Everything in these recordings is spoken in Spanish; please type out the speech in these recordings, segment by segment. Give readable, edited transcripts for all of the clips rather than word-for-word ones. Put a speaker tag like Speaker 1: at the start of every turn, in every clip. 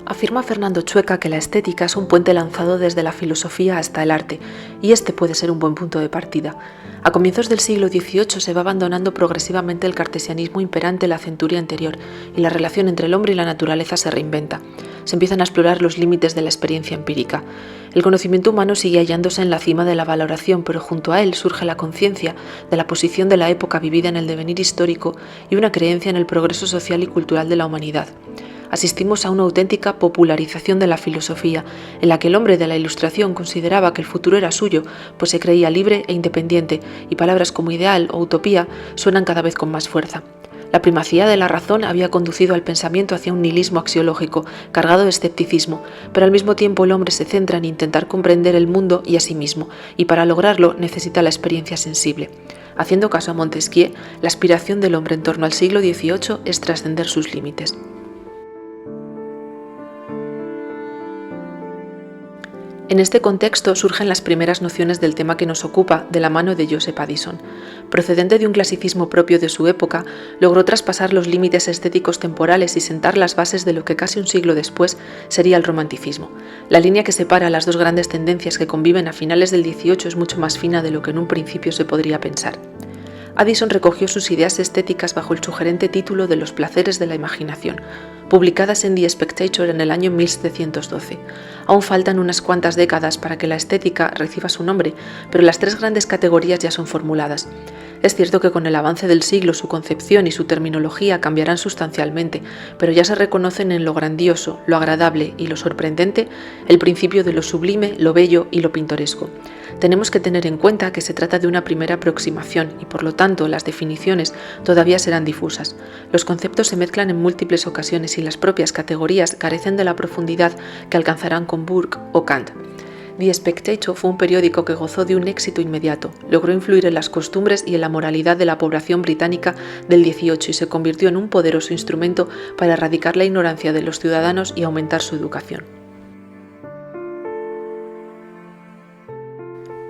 Speaker 1: Afirma Fernando Chueca que la estética es un puente lanzado desde la filosofía hasta el arte, y este puede ser un buen punto de partida. A comienzos del siglo XVIII se va abandonando progresivamente el cartesianismo imperante en la centuria anterior, y la relación entre el hombre y la naturaleza se reinventa. Se empiezan a explorar los límites de la experiencia empírica. El conocimiento humano sigue hallándose en la cima de la valoración, pero junto a él surge la conciencia de la posición de la época vivida en el devenir histórico y una creencia en el progreso social y cultural de la humanidad. Asistimos a una auténtica popularización de la filosofía, en la que el hombre de la Ilustración consideraba que el futuro era suyo, pues se creía libre e independiente, y palabras como ideal o utopía suenan cada vez con más fuerza. La primacía de la razón había conducido al pensamiento hacia un nihilismo axiológico, cargado de escepticismo, pero al mismo tiempo el hombre se centra en intentar comprender el mundo y a sí mismo, y para lograrlo necesita la experiencia sensible. Haciendo caso a Montesquieu, la aspiración del hombre en torno al siglo XVIII es trascender sus límites. En este contexto surgen las primeras nociones del tema que nos ocupa de la mano de Joseph Addison. Procedente de un clasicismo propio de su época, logró traspasar los límites estéticos temporales y sentar las bases de lo que casi un siglo después sería el romanticismo. La línea que separa las dos grandes tendencias que conviven a finales del XVIII es mucho más fina de lo que en un principio se podría pensar. Addison recogió sus ideas estéticas bajo el sugerente título de Los placeres de la imaginación, publicadas en The Spectator en el año 1712. Aún faltan unas cuantas décadas para que la estética reciba su nombre, pero las tres grandes categorías ya son formuladas. Es cierto que con el avance del siglo su concepción y su terminología cambiarán sustancialmente, pero ya se reconocen en lo grandioso, lo agradable y lo sorprendente el principio de lo sublime, lo bello y lo pintoresco. Tenemos que tener en cuenta que se trata de una primera aproximación y por lo tanto las definiciones todavía serán difusas. Los conceptos se mezclan en múltiples ocasiones y las propias categorías carecen de la profundidad que alcanzarán con Burke o Kant. The Spectator fue un periódico que gozó de un éxito inmediato, logró influir en las costumbres y en la moralidad de la población británica del XVIII y se convirtió en un poderoso instrumento para erradicar la ignorancia de los ciudadanos y aumentar su educación.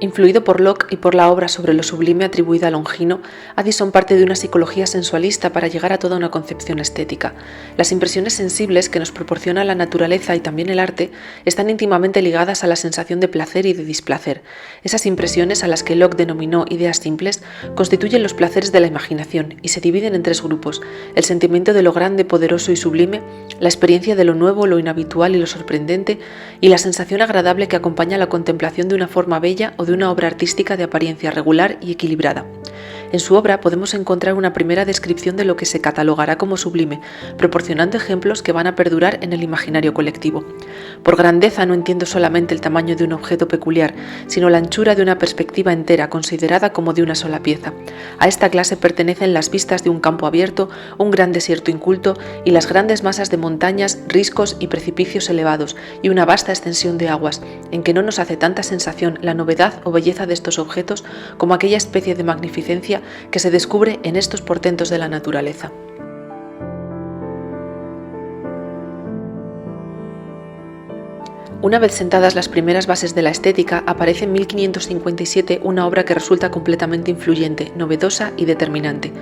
Speaker 1: Influido por Locke y por la obra sobre lo sublime atribuida a Longino, Addison parte de una psicología sensualista para llegar a toda una concepción estética. Las impresiones sensibles que nos proporciona la naturaleza y también el arte están íntimamente ligadas a la sensación de placer y de displacer. Esas impresiones, a las que Locke denominó ideas simples, constituyen los placeres de la imaginación y se dividen en tres grupos: el sentimiento de lo grande, poderoso y sublime, la experiencia de lo nuevo, lo inhabitual y lo sorprendente, y la sensación agradable que acompaña la contemplación de una forma bella o de una obra artística de apariencia regular y equilibrada. En su obra podemos encontrar una primera descripción de lo que se catalogará como sublime, proporcionando ejemplos que van a perdurar en el imaginario colectivo. Por grandeza no entiendo solamente el tamaño de un objeto peculiar, sino la anchura de una perspectiva entera, considerada como de una sola pieza. A esta clase pertenecen las vistas de un campo abierto, un gran desierto inculto y las grandes masas de montañas, riscos y precipicios elevados, y una vasta extensión de aguas, en que no nos hace tanta sensación la novedad o belleza de estos objetos como aquella especie de magnificencia que se descubre en estos portentos de la naturaleza. Una vez sentadas las primeras bases de la estética, aparece en 1557 una obra que resulta completamente influyente, novedosa y determinante: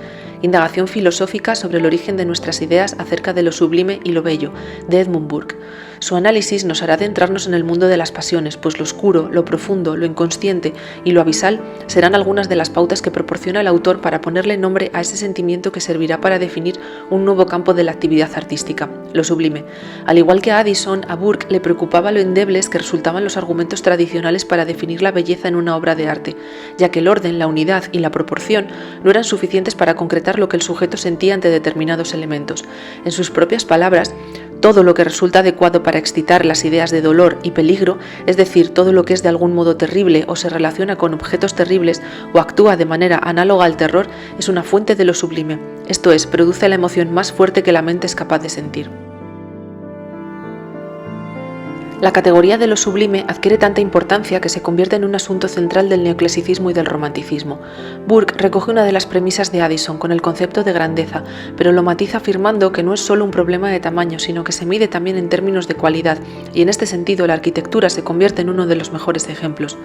Speaker 1: Indagación filosófica sobre el origen de nuestras ideas acerca de lo sublime y lo bello, de Edmund Burke. Su análisis nos hará adentrarnos en el mundo de las pasiones, pues lo oscuro, lo profundo, lo inconsciente y lo abisal serán algunas de las pautas que proporciona el autor para ponerle nombre a ese sentimiento que servirá para definir un nuevo campo de la actividad artística, lo sublime. Al igual que a Addison, a Burke le preocupaba lo endebles que resultaban los argumentos tradicionales para definir la belleza en una obra de arte, ya que el orden, la unidad y la proporción no eran suficientes para concretar lo que el sujeto sentía ante determinados elementos. En sus propias palabras, todo lo que resulta adecuado para excitar las ideas de dolor y peligro, es decir, todo lo que es de algún modo terrible o se relaciona con objetos terribles o actúa de manera análoga al terror, es una fuente de lo sublime, esto es, produce la emoción más fuerte que la mente es capaz de sentir. La categoría de lo sublime adquiere tanta importancia que se convierte en un asunto central del neoclasicismo y del romanticismo. Burke recoge una de las premisas de Addison con el concepto de grandeza, pero lo matiza afirmando que no es solo un problema de tamaño, sino que se mide también en términos de cualidad, y en este sentido la arquitectura se convierte en uno de los mejores ejemplos.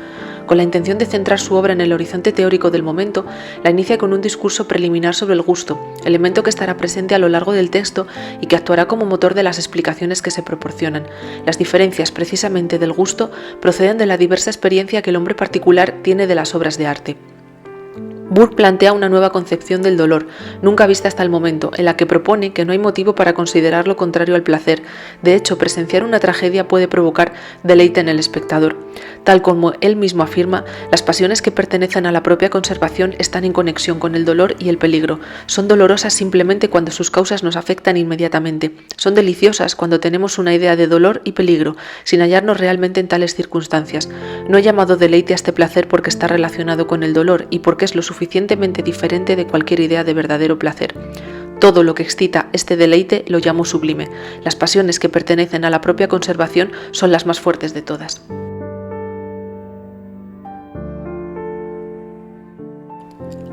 Speaker 1: Con la intención de centrar su obra en el horizonte teórico del momento, la inicia con un discurso preliminar sobre el gusto, elemento que estará presente a lo largo del texto y que actuará como motor de las explicaciones que se proporcionan. Las diferencias, precisamente, del gusto proceden de la diversa experiencia que el hombre particular tiene de las obras de arte. Burke plantea una nueva concepción del dolor, nunca vista hasta el momento, en la que propone que no hay motivo para considerar lo contrario al placer. De hecho, presenciar una tragedia puede provocar deleite en el espectador. Tal como él mismo afirma, las pasiones que pertenecen a la propia conservación están en conexión con el dolor y el peligro. Son dolorosas simplemente cuando sus causas nos afectan inmediatamente. Son deliciosas cuando tenemos una idea de dolor y peligro, sin hallarnos realmente en tales circunstancias. No he llamado deleite a este placer porque está relacionado con el dolor y porque es lo suficientemente diferente de cualquier idea de verdadero placer. Todo lo que excita este deleite lo llamo sublime. Las pasiones que pertenecen a la propia conservación son las más fuertes de todas.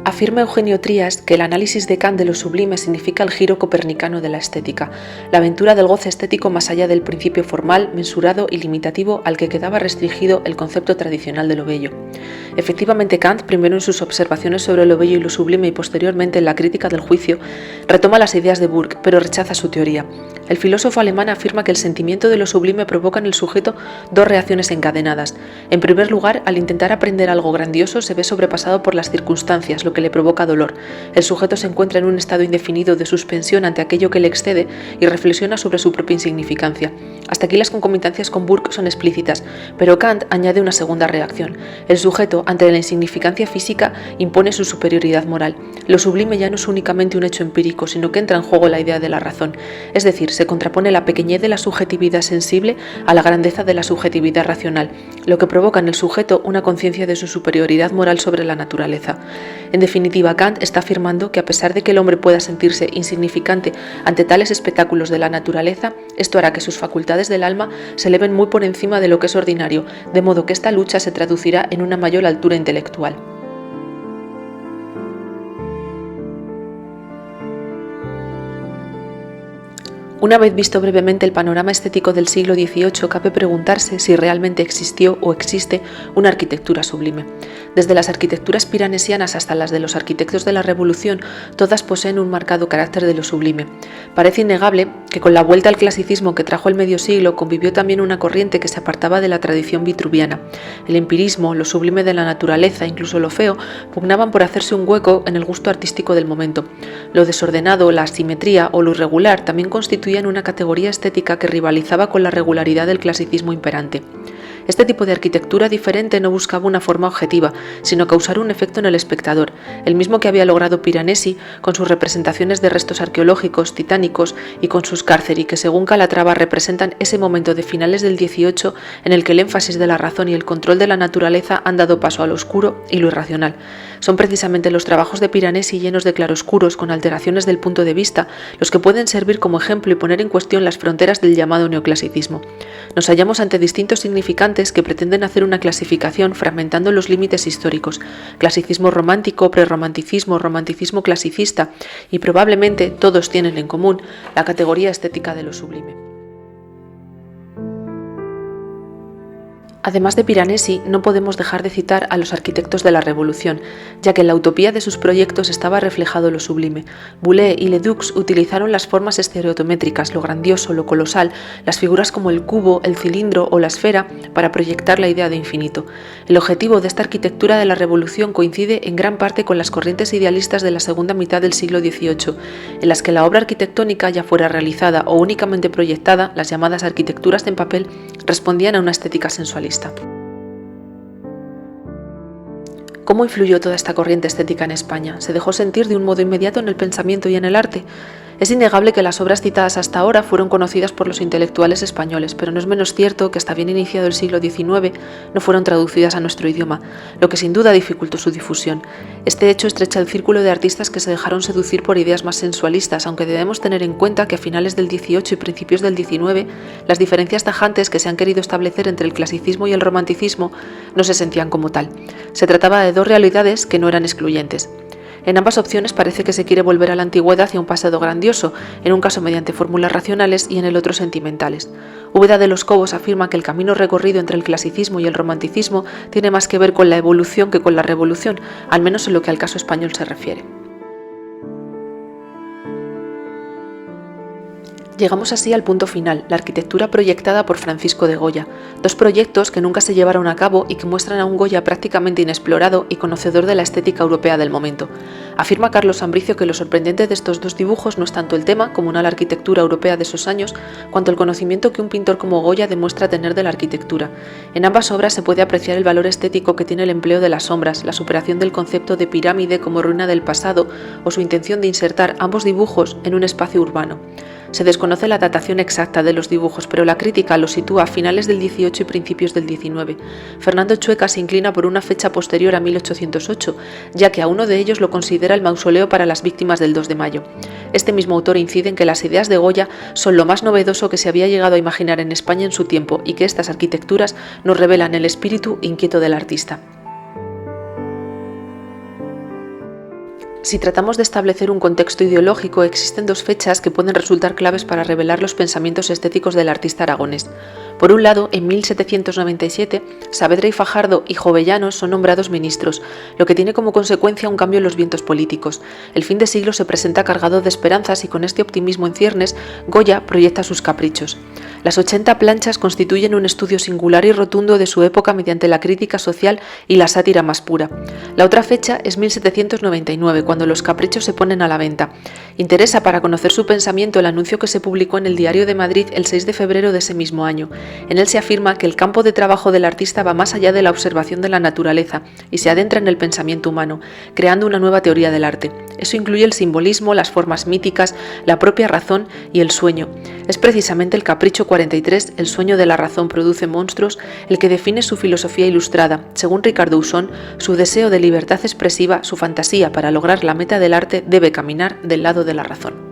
Speaker 1: Afirma Eugenio Trías que el análisis de Kant de lo sublime significa el giro copernicano de la estética, la aventura del goce estético más allá del principio formal, mensurado y limitativo al que quedaba restringido el concepto tradicional de lo bello. Efectivamente, Kant, primero en sus observaciones sobre lo bello y lo sublime y posteriormente en la crítica del juicio, retoma las ideas de Burke, pero rechaza su teoría. El filósofo alemán afirma que el sentimiento de lo sublime provoca en el sujeto dos reacciones encadenadas. En primer lugar, al intentar aprender algo grandioso, se ve sobrepasado por las circunstancias, lo que le provoca dolor. El sujeto se encuentra en un estado indefinido de suspensión ante aquello que le excede y reflexiona sobre su propia insignificancia. Hasta aquí las concomitancias con Burke son explícitas, pero Kant añade una segunda reacción. El sujeto, ante la insignificancia física, impone su superioridad moral. Lo sublime ya no es únicamente un hecho empírico, sino que entra en juego la idea de la razón. Es decir, se contrapone la pequeñez de la subjetividad sensible a la grandeza de la subjetividad racional, lo que provoca en el sujeto una conciencia de su superioridad moral sobre la naturaleza. En definitiva, Kant está afirmando que a pesar de que el hombre pueda sentirse insignificante ante tales espectáculos de la naturaleza, esto hará que sus facultades del alma se eleven muy por encima de lo que es ordinario, de modo que esta lucha se traducirá en una mayor altura intelectual. Una vez visto brevemente el panorama estético del siglo XVIII, cabe preguntarse si realmente existió o existe una arquitectura sublime. Desde las arquitecturas piranesianas hasta las de los arquitectos de la Revolución, todas poseen un marcado carácter de lo sublime. Parece innegable que con la vuelta al clasicismo que trajo el medio siglo convivió también una corriente que se apartaba de la tradición vitruviana. El empirismo, lo sublime de la naturaleza, incluso lo feo, pugnaban por hacerse un hueco en el gusto artístico del momento. Lo desordenado, la asimetría o lo irregular también constituían una categoría estética que rivalizaba con la regularidad del clasicismo imperante. Este tipo de arquitectura diferente no buscaba una forma objetiva, sino causar un efecto en el espectador, el mismo que había logrado Piranesi con sus representaciones de restos arqueológicos titánicos y con sus Carceri, que según Calatrava representan ese momento de finales del XVIII en el que el énfasis de la razón y el control de la naturaleza han dado paso al oscuro y lo irracional. Son precisamente los trabajos de Piranesi llenos de claroscuros con alteraciones del punto de vista los que pueden servir como ejemplo y poner en cuestión las fronteras del llamado neoclasicismo. Nos hallamos ante distintos significantes que pretenden hacer una clasificación fragmentando los límites históricos: clasicismo romántico, prerromanticismo, romanticismo clasicista, y probablemente todos tienen en común la categoría estética de lo sublime. Además de Piranesi, no podemos dejar de citar a los arquitectos de la Revolución, ya que en la utopía de sus proyectos estaba reflejado lo sublime. Boulez y Ledoux utilizaron las formas estereotométricas, lo grandioso, lo colosal, las figuras como el cubo, el cilindro o la esfera, para proyectar la idea de infinito. El objetivo de esta arquitectura de la Revolución coincide en gran parte con las corrientes idealistas de la segunda mitad del siglo XVIII, en las que la obra arquitectónica, ya fuera realizada o únicamente proyectada, las llamadas arquitecturas en papel, respondían a una estética sensualista. ¿Cómo influyó toda esta corriente estética en España? ¿Se dejó sentir de un modo inmediato en el pensamiento y en el arte? Es innegable que las obras citadas hasta ahora fueron conocidas por los intelectuales españoles, pero no es menos cierto que hasta bien iniciado el siglo XIX no fueron traducidas a nuestro idioma, lo que sin duda dificultó su difusión. Este hecho estrecha el círculo de artistas que se dejaron seducir por ideas más sensualistas, aunque debemos tener en cuenta que a finales del XVIII y principios del XIX las diferencias tajantes que se han querido establecer entre el clasicismo y el romanticismo no se sentían como tal. Se trataba de dos realidades que no eran excluyentes. En ambas opciones parece que se quiere volver a la antigüedad y a un pasado grandioso, en un caso mediante fórmulas racionales y en el otro sentimentales. Úbeda de los Cobos afirma que el camino recorrido entre el clasicismo y el romanticismo tiene más que ver con la evolución que con la revolución, al menos en lo que al caso español se refiere. Llegamos así al punto final, la arquitectura proyectada por Francisco de Goya, dos proyectos que nunca se llevaron a cabo y que muestran a un Goya prácticamente inexplorado y conocedor de la estética europea del momento. Afirma Carlos Ambricio que lo sorprendente de estos dos dibujos no es tanto el tema, comunal a la arquitectura europea de esos años, cuanto el conocimiento que un pintor como Goya demuestra tener de la arquitectura. En ambas obras se puede apreciar el valor estético que tiene el empleo de las sombras, la superación del concepto de pirámide como ruina del pasado o su intención de insertar ambos dibujos en un espacio urbano. Se desconoce la datación exacta de los dibujos, pero la crítica los sitúa a finales del 18 y principios del 19. Fernando Chueca se inclina por una fecha posterior a 1808, ya que a uno de ellos lo considera el mausoleo para las víctimas del 2 de mayo. Este mismo autor incide en que las ideas de Goya son lo más novedoso que se había llegado a imaginar en España en su tiempo y que estas arquitecturas nos revelan el espíritu inquieto del artista. Si tratamos de establecer un contexto ideológico, existen dos fechas que pueden resultar claves para revelar los pensamientos estéticos del artista aragonés. Por un lado, en 1797, Saavedra y Fajardo y Jovellanos son nombrados ministros, lo que tiene como consecuencia un cambio en los vientos políticos. El fin de siglo se presenta cargado de esperanzas y con este optimismo en ciernes, Goya proyecta sus caprichos. Las 80 planchas constituyen un estudio singular y rotundo de su época mediante la crítica social y la sátira más pura. La otra fecha es 1799, cuando los caprichos se ponen a la venta. Interesa para conocer su pensamiento el anuncio que se publicó en el Diario de Madrid el 6 de febrero de ese mismo año. En él se afirma que el campo de trabajo del artista va más allá de la observación de la naturaleza y se adentra en el pensamiento humano, creando una nueva teoría del arte. Eso incluye el simbolismo, las formas míticas, la propia razón y el sueño. Es precisamente el capricho 43, el sueño de la razón produce monstruos, el que define su filosofía ilustrada. Según Ricardo Usón, su deseo de libertad expresiva, su fantasía para lograr la meta del arte debe caminar del lado de la razón.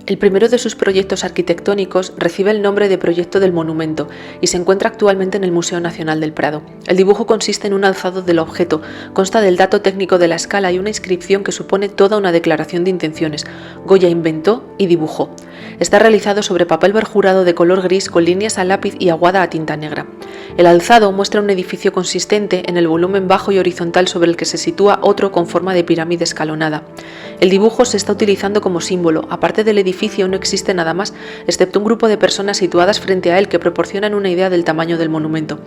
Speaker 1: El primero de sus proyectos arquitectónicos recibe el nombre de Proyecto del Monumento y se encuentra actualmente en el Museo Nacional del Prado. El dibujo consiste en un alzado del objeto, consta del dato técnico de la escala y una inscripción que supone toda una declaración de intenciones. Goya inventó y dibujó. Está realizado sobre papel perjurado de color gris con líneas a lápiz y aguada a tinta negra. El alzado muestra un edificio consistente en el volumen bajo y horizontal sobre el que se sitúa otro con forma de pirámide escalonada. El dibujo se está utilizando como símbolo. Aparte del edificio no existe nada más, excepto un grupo de personas situadas frente a él que proporcionan una idea del tamaño del monumento.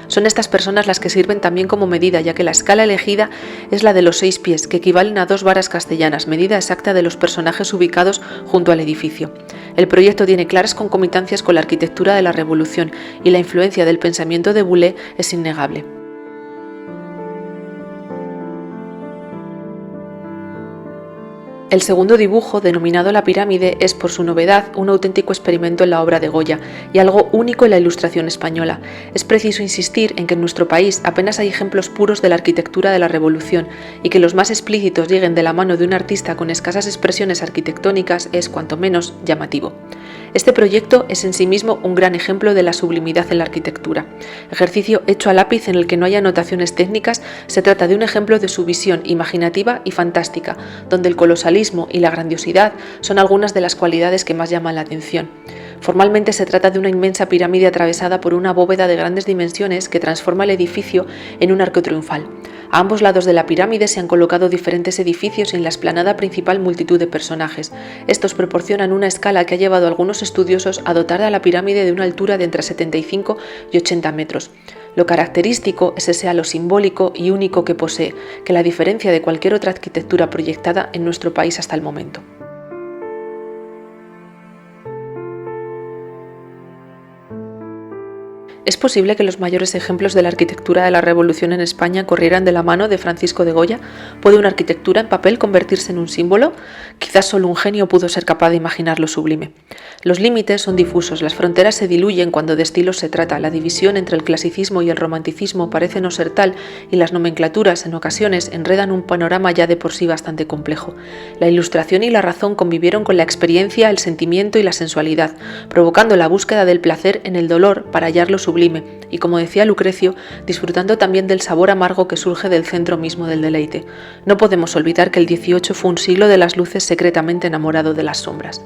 Speaker 1: Son estas personas las que sirven también como medida, ya que la escala elegida es la de los 6 pies, que equivalen a 2 varas castellanas, medida exacta de los personajes ubicados junto al edificio. El proyecto tiene claras concomitancias con la arquitectura de la Revolución y la influencia del pensamiento de Boulez es innegable. El segundo dibujo, denominado La Pirámide, es por su novedad un auténtico experimento en la obra de Goya y algo único en la ilustración española. Es preciso insistir en que en nuestro país apenas hay ejemplos puros de la arquitectura de la Revolución y que los más explícitos lleguen de la mano de un artista con escasas expresiones arquitectónicas es, cuanto menos, llamativo. Este proyecto es en sí mismo un gran ejemplo de la sublimidad en la arquitectura. Ejercicio hecho a lápiz en el que no hay anotaciones técnicas, se trata de un ejemplo de su visión imaginativa y fantástica, donde el colosalismo y la grandiosidad son algunas de las cualidades que más llaman la atención. Formalmente se trata de una inmensa pirámide atravesada por una bóveda de grandes dimensiones que transforma el edificio en un arco triunfal. A ambos lados de la pirámide se han colocado diferentes edificios y en la explanada principal multitud de personajes. Estos proporcionan una escala que ha llevado a algunos estudiosos a dotar a la pirámide de una altura de entre 75 y 80 metros. Lo característico es ese halo simbólico y único que posee, que la diferencia de cualquier otra arquitectura proyectada en nuestro país hasta el momento. ¿Es posible que los mayores ejemplos de la arquitectura de la Revolución en España corrieran de la mano de Francisco de Goya? ¿Puede una arquitectura en papel convertirse en un símbolo? Quizás solo un genio pudo ser capaz de imaginar lo sublime. Los límites son difusos, las fronteras se diluyen cuando de estilos se trata, la división entre el clasicismo y el romanticismo parece no ser tal y las nomenclaturas en ocasiones enredan un panorama ya de por sí bastante complejo. La ilustración y la razón convivieron con la experiencia, el sentimiento y la sensualidad, provocando la búsqueda del placer en el dolor para hallar lo sublime sublime y, como decía Lucrecio, disfrutando también del sabor amargo que surge del centro mismo del deleite. No podemos olvidar que el XVIII fue un siglo de las luces secretamente enamorado de las sombras.